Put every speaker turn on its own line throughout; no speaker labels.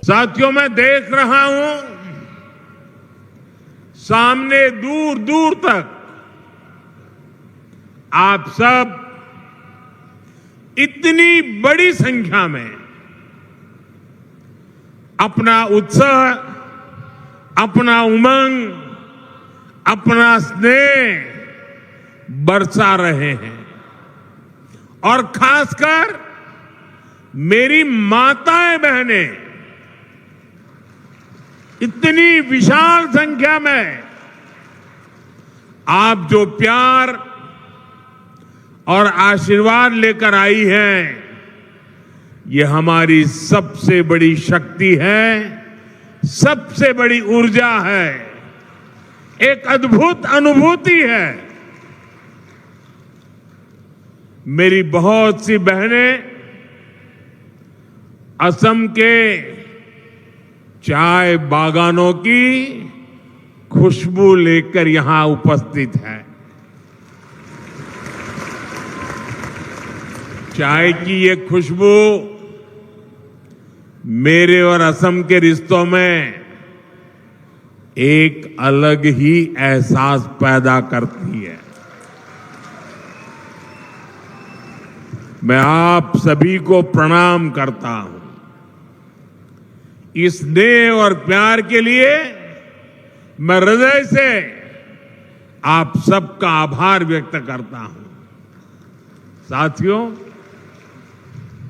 साथियों, मैं देख रहा हूं सामने दूर दूर तक आप सब इतनी बड़ी संख्या में अपना उत्साह, अपना उमंग, अपना स्नेह बरसा रहे हैं। और खासकर मेरी माताएं बहनें इतनी विशाल संख्या में आप जो प्यार और आशीर्वाद लेकर आई हैं, ये हमारी सबसे बड़ी शक्ति है, सबसे बड़ी ऊर्जा है, एक अद्भुत अनुभूति है। मेरी बहुत सी बहनें असम के चाय बागानों की खुशबू लेकर यहां उपस्थित हैं। चाय की ये खुशबू मेरे और असम के रिश्तों में एक अलग ही एहसास पैदा करती है। मैं आप सभी को प्रणाम करता हूं। इस स्नेह और प्यार के लिए मैं हृदय से आप सबका आभार व्यक्त करता हूं। साथियों,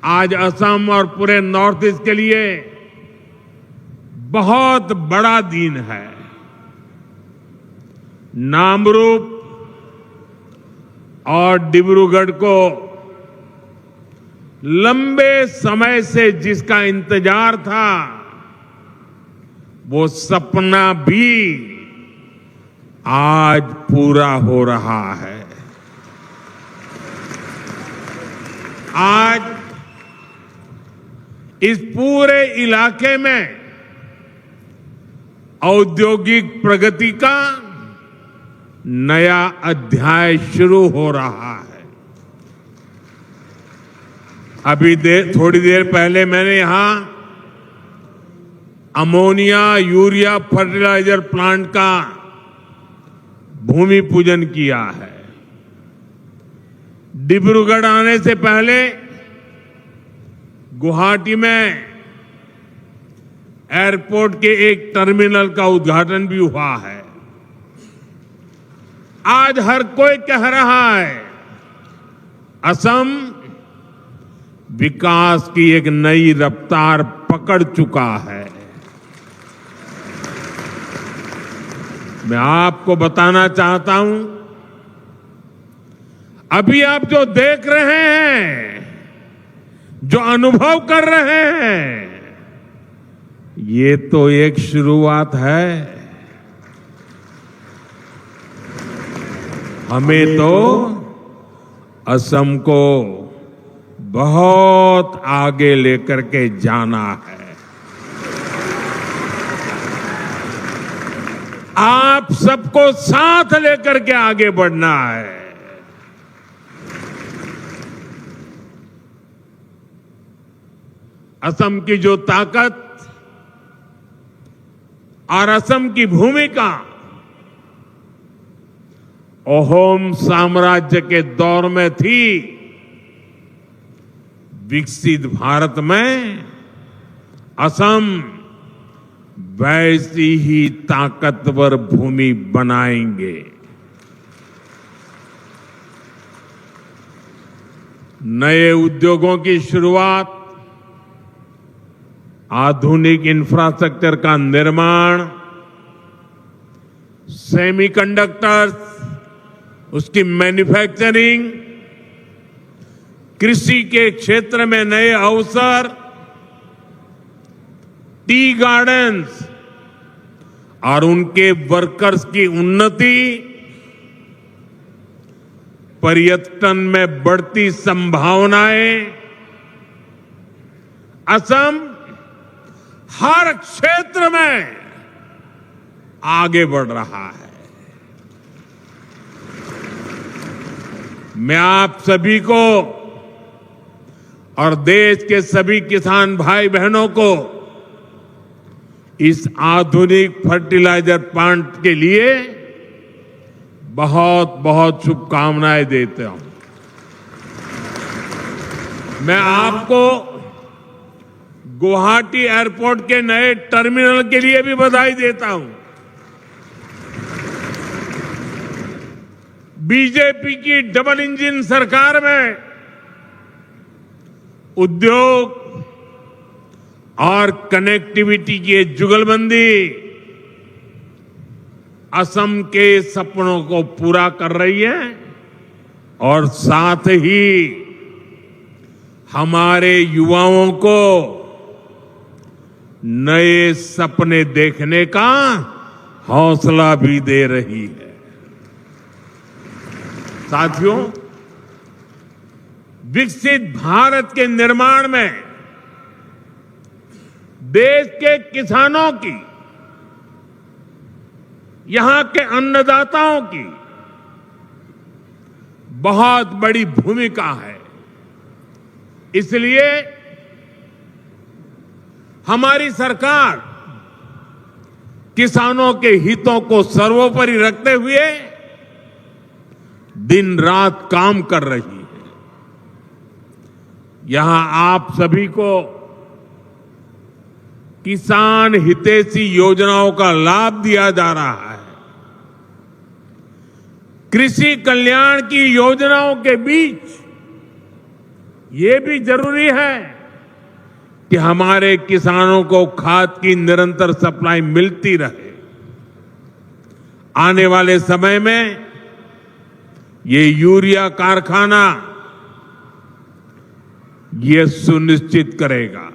आज असम और पूरे नॉर्थ ईस्ट के लिए बहुत बड़ा दिन है। नामरूप और डिब्रूगढ़ को लंबे समय से जिसका इंतजार था, वो सपना भी आज पूरा हो रहा है। आज इस पूरे इलाके में औद्योगिक प्रगति का नया अध्याय शुरू हो रहा है। अभी थोड़ी देर पहले मैंने यहां अमोनिया यूरिया फर्टिलाइजर प्लांट का भूमि पूजन किया है। डिब्रूगढ़ आने से पहले गुवाहाटी में एयरपोर्ट के एक टर्मिनल का उद्घाटन भी हुआ है। आज हर कोई कह रहा है, असम विकास की एक नई रफ्तार पकड़ चुका है। मैं आपको बताना चाहता हूं, अभी आप जो देख रहे हैं, जो अनुभव कर रहे हैं, ये तो एक शुरुआत है। हमें तो असम को बहुत आगे लेकर के जाना है। आप सबको साथ लेकर के आगे बढ़ना है। असम की जो ताकत और असम की भूमिका अहोम साम्राज्य के दौर में थी, विकसित भारत में असम वैसी ही ताकतवर भूमि बनाएंगे। नए उद्योगों की शुरुआत, आधुनिक इंफ्रास्ट्रक्चर का निर्माण, सेमीकंडक्टर्स, उसकी मैन्युफैक्चरिंग, कृषि के क्षेत्र में नए अवसर, टी गार्डन्स और उनके वर्कर्स की उन्नति, पर्यटन में बढ़ती संभावनाएं, असम हर क्षेत्र में आगे बढ़ रहा है। मैं आप सभी को और देश के सभी किसान भाई बहनों को इस आधुनिक फर्टिलाइजर प्लांट के लिए बहुत बहुत शुभकामनाएं देता हूं। मैं आपको गुवाहाटी एयरपोर्ट के नए टर्मिनल के लिए भी बधाई देता हूं। बीजेपी की डबल इंजन सरकार में उद्योग और कनेक्टिविटी की जुगलबंदी असम के सपनों को पूरा कर रही है और साथ ही हमारे युवाओं को नए सपने देखने का हौसला भी दे रही है। साथियों, विकसित भारत के निर्माण में देश के किसानों की, यहां के अन्नदाताओं की बहुत बड़ी भूमिका है। इसलिए हमारी सरकार किसानों के हितों को सर्वोपरि रखते हुए दिन रात काम कर रही है। यहां आप सभी को किसान हितैषी योजनाओं का लाभ दिया जा रहा है। कृषि कल्याण की योजनाओं के बीच ये भी जरूरी है कि हमारे किसानों को खाद की निरंतर सप्लाई मिलती रहे। आने वाले समय में ये यूरिया कारखाना ये सुनिश्चित करेगा।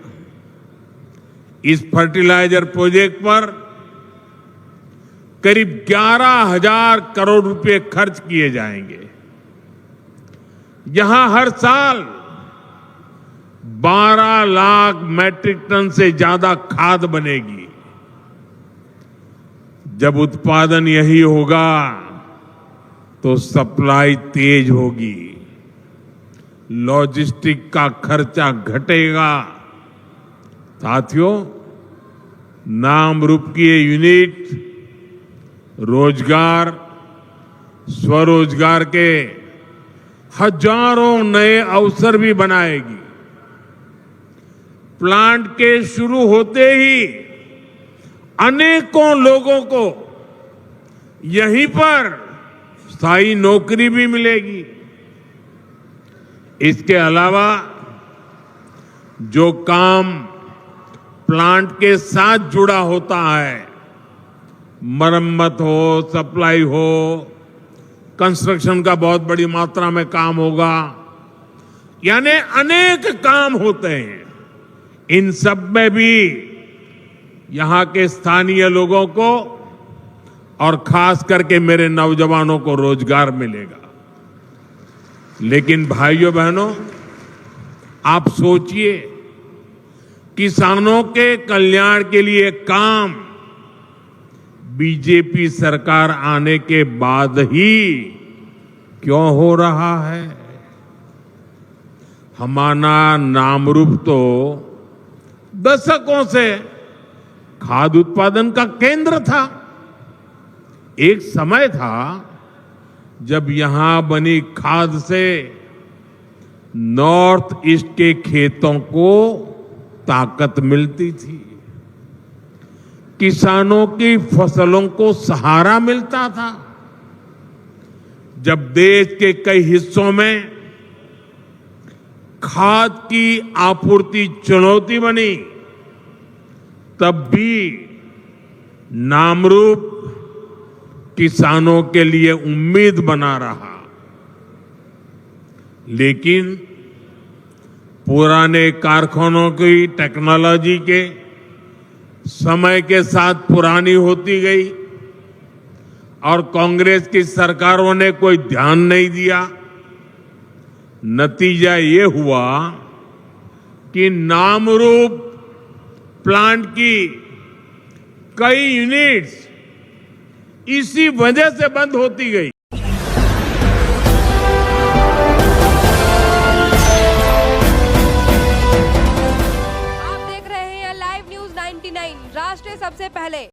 इस फर्टिलाइजर प्रोजेक्ट पर करीब 11,000 करोड़ रुपए खर्च किए जाएंगे। यहां हर साल 12 लाख मैट्रिक टन से ज्यादा खाद बनेगी। जब उत्पादन यही होगा तो सप्लाई तेज होगी, लॉजिस्टिक का खर्चा घटेगा। साथियों, नाम रूप की ये यूनिट रोजगार, स्वरोजगार के हजारों नए अवसर भी बनाएगी। प्लांट के शुरू होते ही अनेकों लोगों को यहीं पर स्थायी नौकरी भी मिलेगी। इसके अलावा जो काम प्लांट के साथ जुड़ा होता है, मरम्मत हो, सप्लाई हो, कंस्ट्रक्शन का बहुत बड़ी मात्रा में काम होगा, यानी अनेक काम होते हैं। इन सब में भी यहां के स्थानीय लोगों को और खास करके मेरे नौजवानों को रोजगार मिलेगा। लेकिन भाइयों बहनों, आप सोचिए, किसानों के कल्याण के लिए काम बीजेपी सरकार आने के बाद ही क्यों हो रहा है? हमारा नामरूप तो दशकों से खाद्य उत्पादन का केंद्र था। एक समय था जब यहां बनी खाद से नॉर्थ ईस्ट के खेतों को ताकत मिलती थी, किसानों की फसलों को सहारा मिलता था। जब देश के कई हिस्सों में खाद की आपूर्ति चुनौती बनी, तब भी नामरूप किसानों के लिए उम्मीद बना रहा। लेकिन पुराने कारखानों की टेक्नोलॉजी के समय के साथ पुरानी होती गई और कांग्रेस की सरकारों ने कोई ध्यान नहीं दिया। नतीजा ये हुआ कि नामरूप प्लांट की कई यूनिट्स इसी वजह से बंद होती गई।
आप देख रहे हैं लाइव न्यूज 90 99 राष्ट्र सबसे पहले।